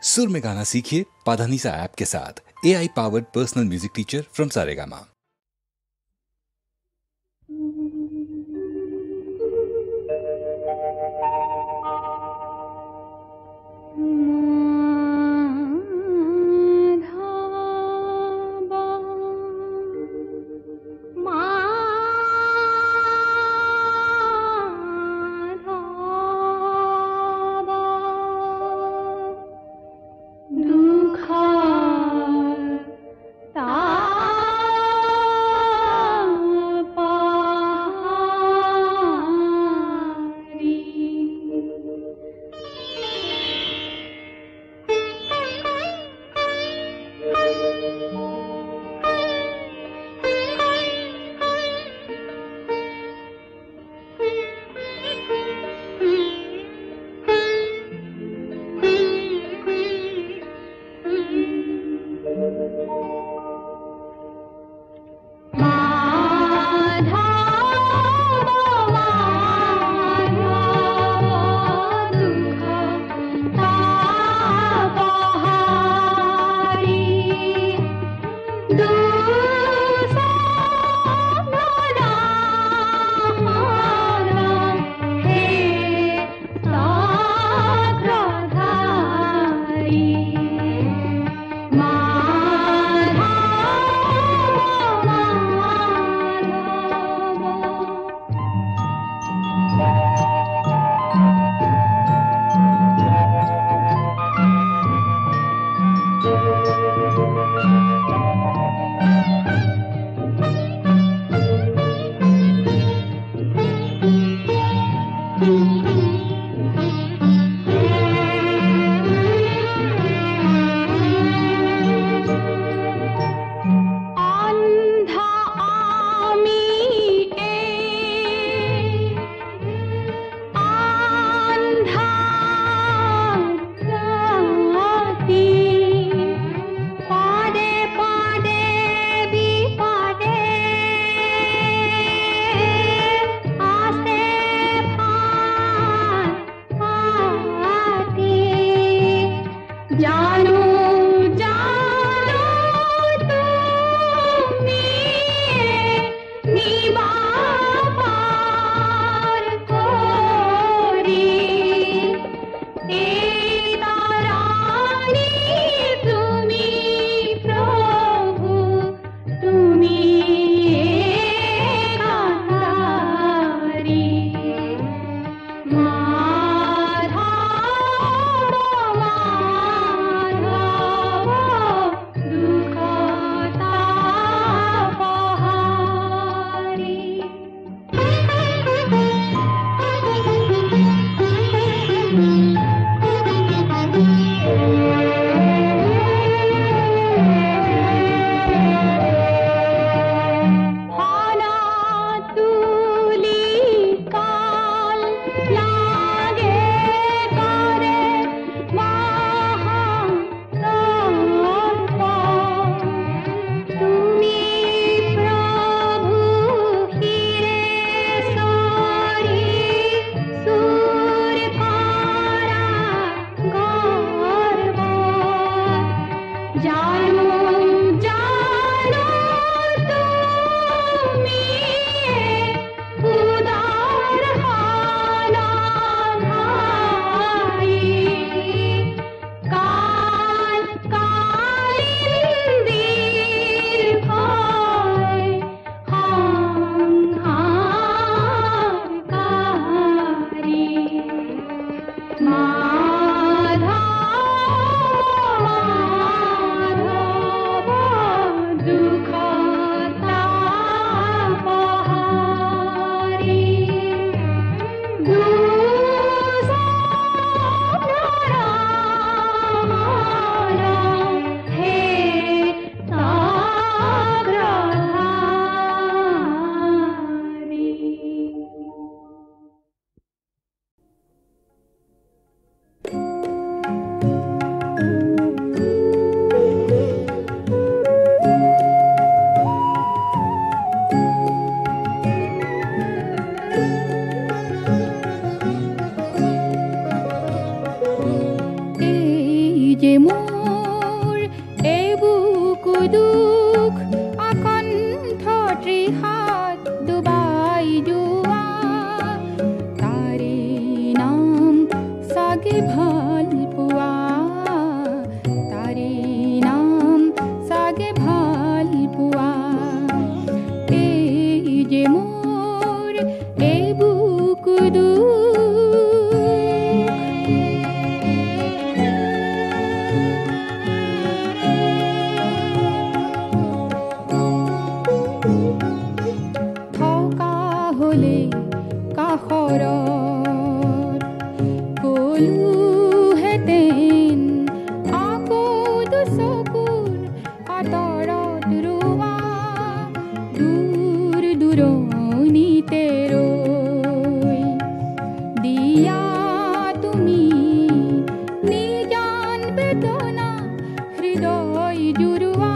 सुर में गाना सीखिए पाधानीसा ऐप के साथ। AI powered personal music teacher from Saregama. যে মোৰ এই বুকু দুখ আকণ্ঠ ত্ৰিহাত ডুবাই যোৱা তাৰে নাম চাগে ভাল পোৱা তাৰে নাম চাগে ভাল পোৱা এই যে মোৰ এই বুকু দুখ কাষৰত গ'লোহেঁতেন আকৌ দুচকুৰ আঁতৰত ৰোৱা দূৰ দূৰণিতে ৰৈ দিয়া তুমি নিজান বেদনা হৃদয় জুৰুৱা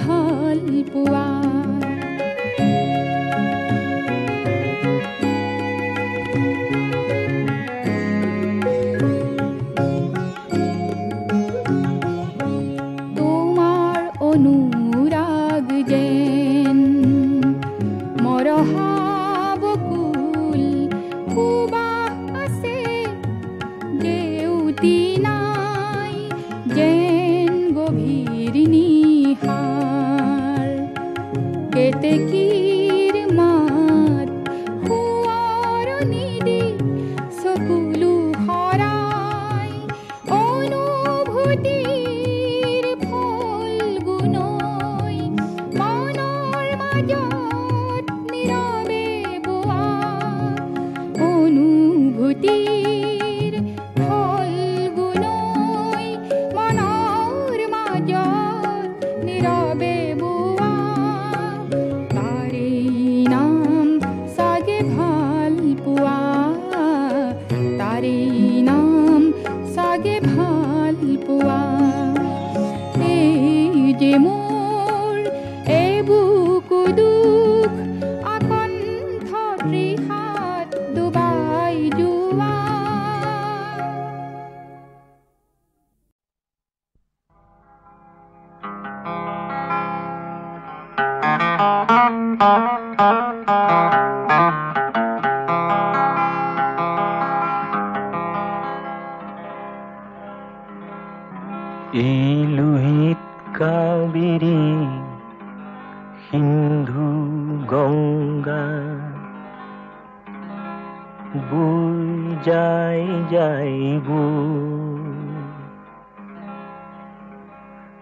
ভাল পোৱা তোমাৰ অনুৰাগ যেন মৰহা বকুল সুবাস আছে জেউতি নাই যেন গভীৰ নিশাৰ কেতেকীৰ মাত সোঁৱৰণি দি চকুলো হৰাই অনুভূতিৰ ফলগুণৈ মনৰ মাজত নীৰৱে বোৱা অনুভূতিৰ ফলগুণৈ মনৰ মাজত নীৰৱে বোৱা তাৰে নাম চাগে ভাল পোৱা তাৰে নাম চাগে ভাল পোৱা এই যে মোৰ এই বুকু দুখ আকণ্ঠ ত্ৰিহাত ডুবাই যোৱা এই লোহিত কাবেৰী সিন্ধু গংগা বৈ যাই যাইব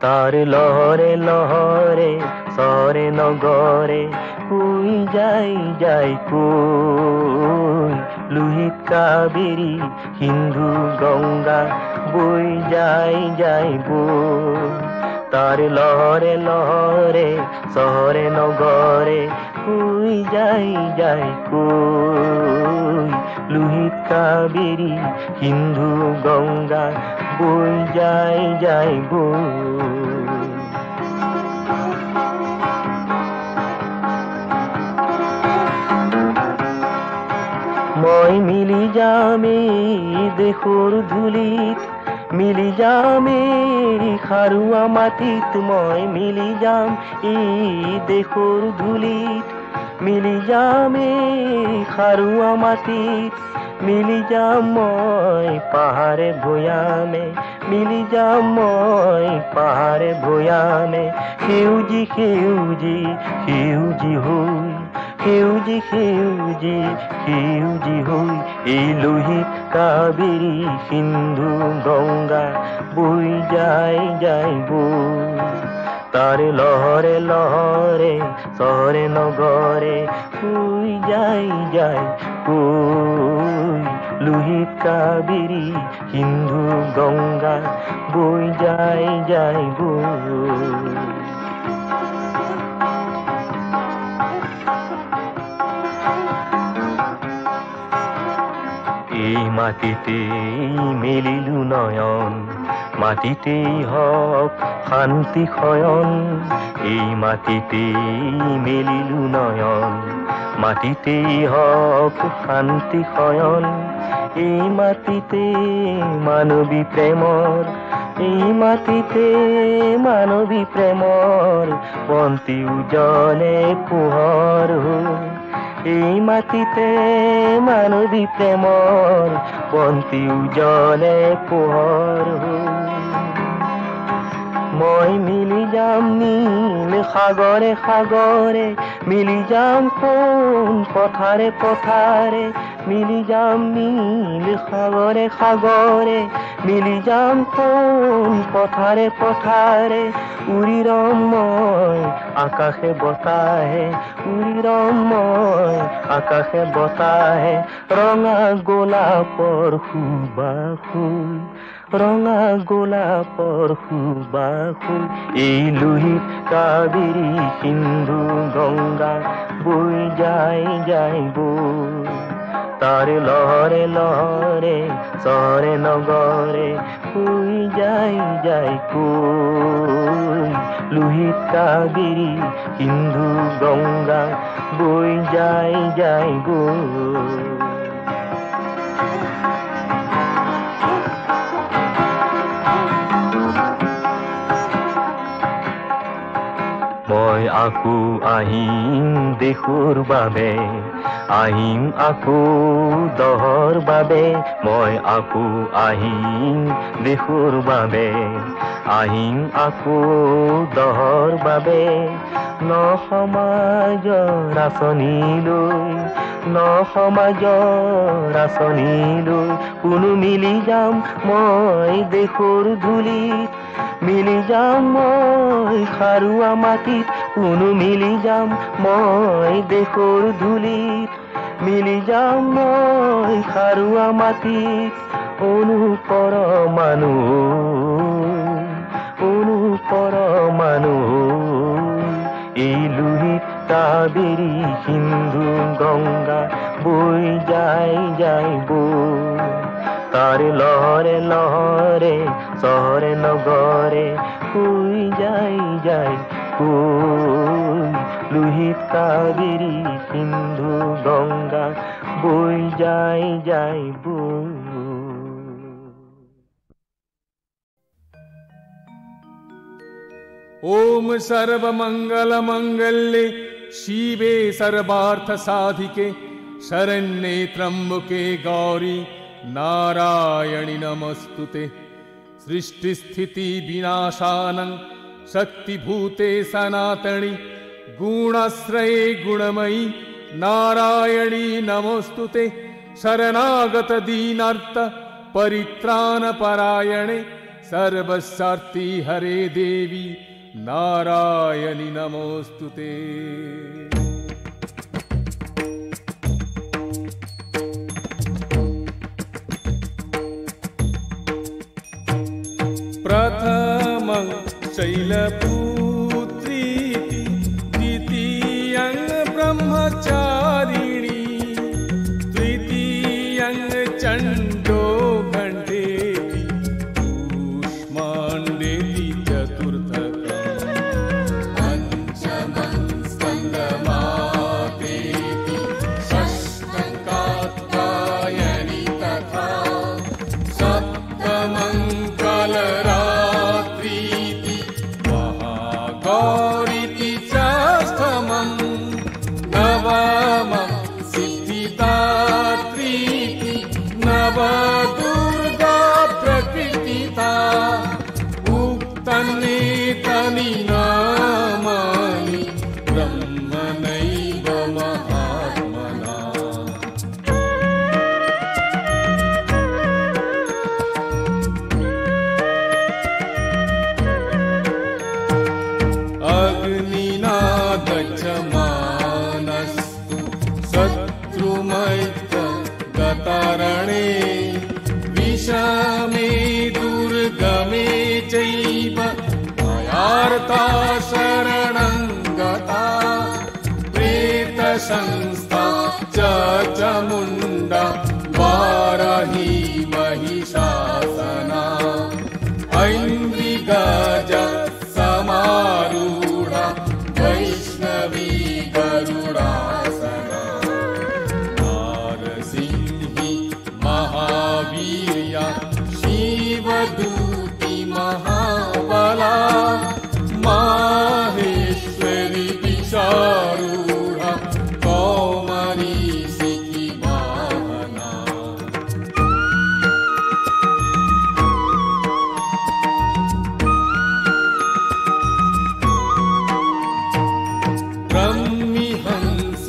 তার লহরে লহরে সরে নগরে কই যাই যাই কই লোহিত কাবেরী সিন্ধু গঙ্গা বই যাই যাইব তার লহরে লহরে শহরে নগরে কই যাই যাই কই লোহিত কাবেরী সিন্ধু গঙ্গা বই যাই যাইব মই মিলি যামে দেশৰ ধূলিত মিলি যামে খাৰুৱা মাটিত মই মিলি যাম এই দেশৰ ধূলিত মিলি যামে খাৰুৱা মাটিত মিলি যাম মই পাহাৰে ভৈয়ামে মিলি যাম মই পাহাৰে ভৈয়ামে সেউজী সেউজী সেউজী হৈ সেউজী সেউজী সেউজী হৈ এই লোহিত কাবেৰী সিন্ধু গংগা বৈ যাই যাইব তার লহরে লহরে শহরে নগরে কই যাই যাই কই লোহিত কাবেরী সিন্ধু গঙ্গা বই যায় যায় বই। এই মাটিতেই মেলিলু নয়ন, মাটিতেই হক শান্তি শয়ন। এই মাটিতেই মেলিলু নয়ন, মাটিতেই হক শান্তি শয়ন। এই মাটিতে মানবী প্ৰেমৰ, এই মাটিতে মানবী প্ৰেমৰ বন্তি উজ্বলে পোহৰ হৈ। এই মাটিতে মানবী প্ৰেমৰ বন্তি উজ্বলে পোহৰ হৈ। মই মিলি যাম নীল সাগৰে সাগৰে, মিলি যাম কোন পথাৰে পথাৰে। মিলি যাম নীল সাগৰে সাগৰে, মিলি যাম কোন পথাৰে পথাৰে। উৰি ৰম মই আকাশে বতাহে, উৰি ৰম মই আকাশে বতাহে। ৰঙা গোলাপৰ সুবাসুল, ৰঙা গোলাপৰ সুবাসুল। এই লোহিত কাবেৰী সিন্ধু গঙ্গা বই যায় যায় বই। তাৰ লহৰে লহৰে শহৰে নগৰে বই যায় যায় কই। লোহিত কাবেৰী সিন্ধু গঙ্গা বই যায় যায় বই। মই আকৌ আহিম দেশৰ বাবে, আহিম আকৌ দহৰ বাবে। মই আকৌ আহিম দেশৰ বাবে, আহিম আকৌ দহৰ বাবে। ন সমাজৰ আঁচনিলৈ, ন সমাজৰ আঁচনিলৈ কোনো মিলি যাম মই দেশৰ ধূলিত। মিলি যাম মই সাৰুৱা মাটিত, কোনো মিলি যাম মই দেশৰ ধূলিত। মিলি যাম মই সাৰুৱা মাটিত। অনুপৰমাণু, অনুপৰমাণু। এই লোহিত কাবেৰী সিন্ধু গঙ্গা বই যায় যায় বই। তাৰ লহৰে লহৰে শহৰে নগৰে বই যায় যায় বই। লোহিত কাবেৰী সিন্ধু গঙ্গা বই যায় যায় বই। ओम सर्वमंगल मंगल्ये शिवे सर्वार्थ साधिके शरण्ये त्र्यंबके गौरी नारायणि नमस्तुते। सृष्टि स्थिति विनाशानं शक्तिभूते सनातनि गुणाश्रये गुणमयी नारायणी नमोस्तुते। शरणागत दीनार्थ परित्राण परायणे सर्वशार्ति हरे देवी नारायणि नमोस्तुते। प्रथमं शैलपुत्रीति, द्वितीयं ब्रह्मचारिणी, तृतीयं चण्डो गण्डेति, कूष्माण्डेति चतुर्थकम्, पञ्चमं स्कन्दमातेति, षष्ठं कात्यायनी तथा, सप्तमं कालरात्रीति, महागौरीति षष्ठमं, नवमं सिद्धिदात्रीति, नवदुर्गा प्रकृतिता। उक्तान्येतानि नामानि ब्रह्मणैव महात्मना। अग्निना दक्षमानस्तु शत्रुमैत्र गतारणे भारता शरणङ्गता प्रेतसंस्था चामुण्डा वाराही महिषासना ऐन्द्रिगज समारूढा वैष्णवी गरुडासना नारसिंही महावीर्या शिवदूती महाबला माहेश्वरी विशारूढा कौमारी सिखी वाहना ब्रह्मिहंस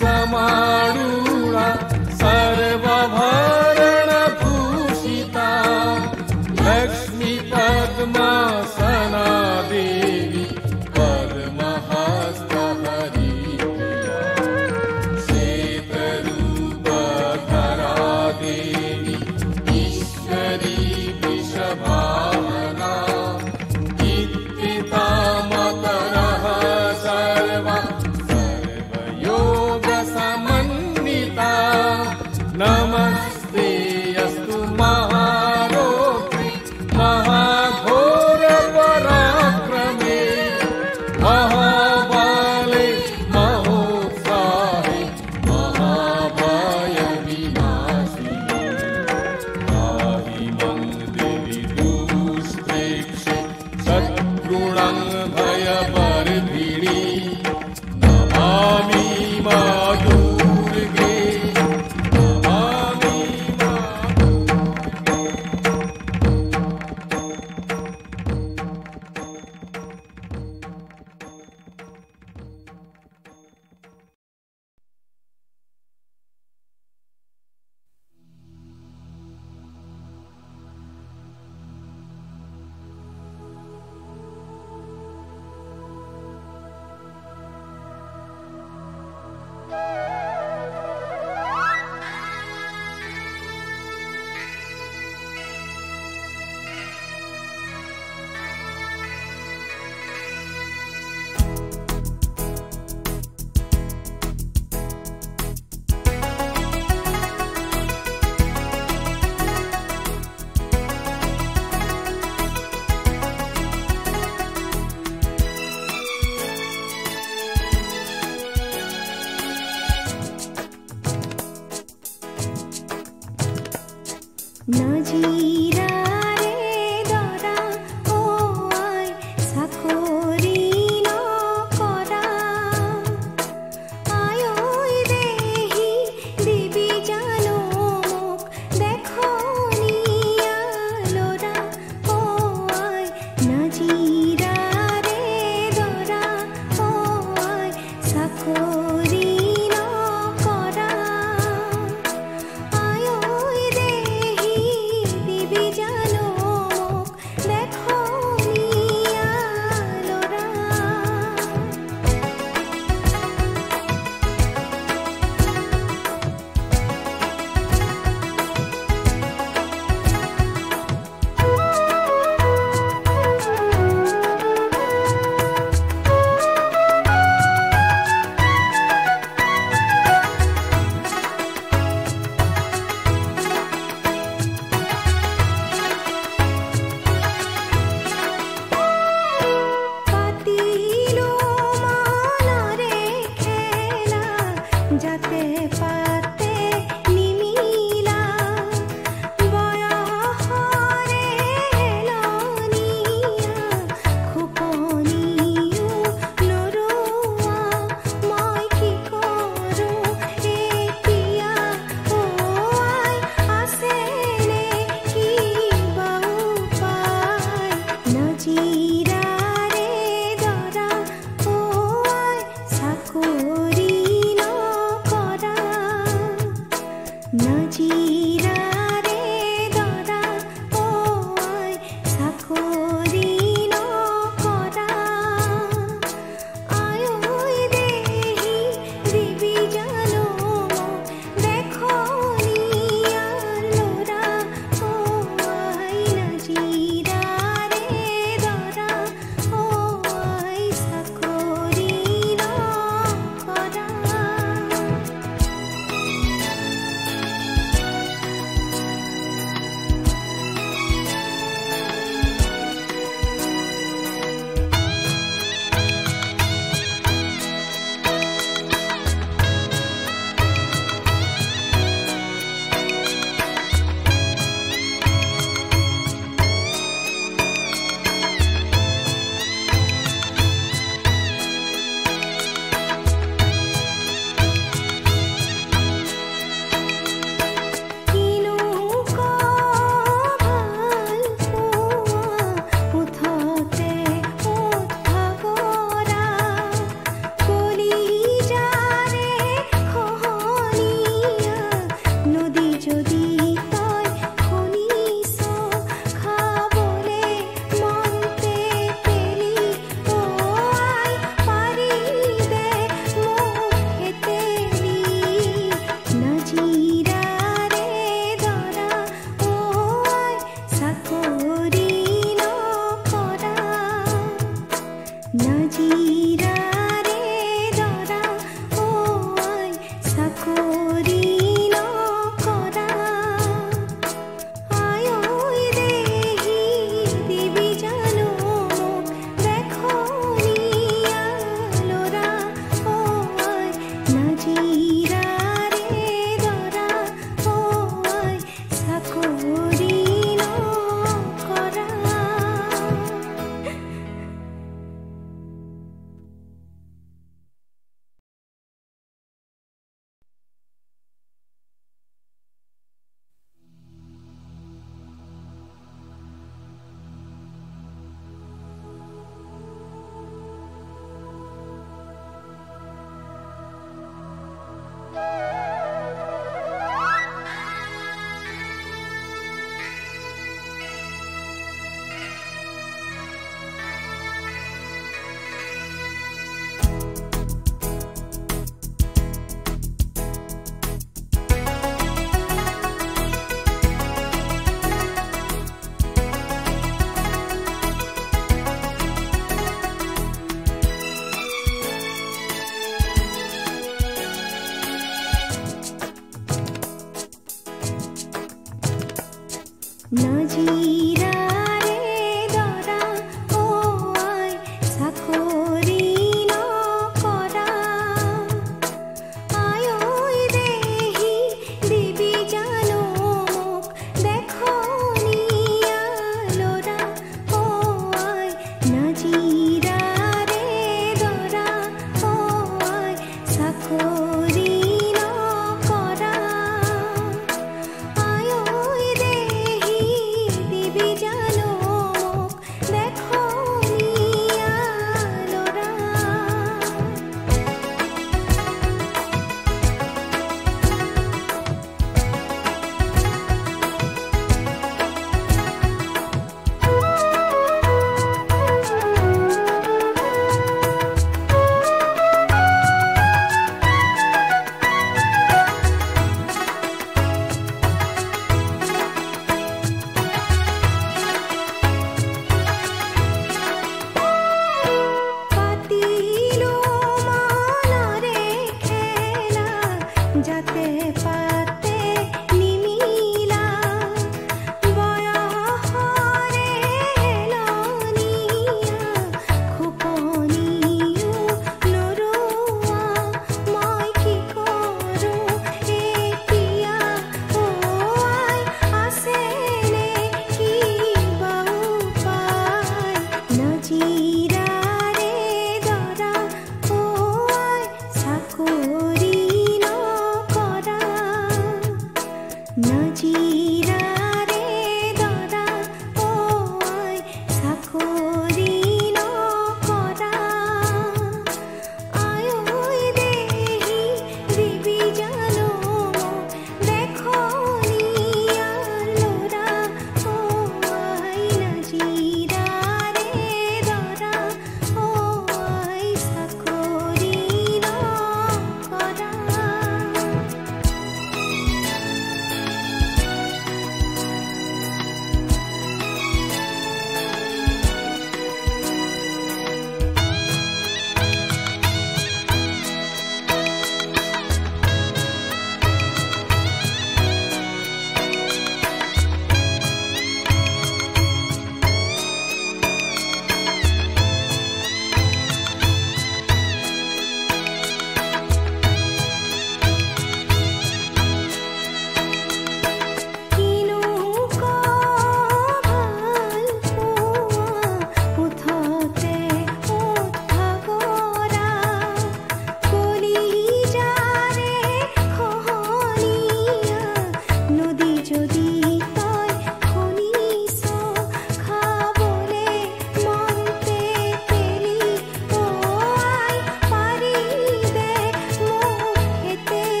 समारूढा सर्वभरण भूषिता लक्ष्मी पद्मासना देवी पद्महस्त हरिप्रिया श्वेतरूपधरा देवी ईश्वरी वृषभावना इत्थिता मकरः सर्वा सर्वयोगसमन्विता नमस्ते अस्तु महारोग्रि महाघोर पराक्रमे महाबाले महोत्साहे महाभय विनाशिने पाहि मं देवि दुष्प्रेक्षे शत्रुणां भयवर्धिनी नमामि मा दुर्गे नमामि मा নাজিরা রে দরা ও আই সাখরি নকরা আয়ই দেহি দিবি জানো মুখ দেখো নিয়ালোরা ও আই নাজিরা রে দরা ও আই সাখরি নকরা আয়ই দেহি দিবি জানো মুখ দেখো নিয়ালোরা পাতিলো মনরে খেলা যাতে পাতে নিমিলা বয়সরে হেলনিয়া খুপনিও নৰুৱা মই কি কৰো এতিয়া ও আই আছেনে কিবা উপায় নাজি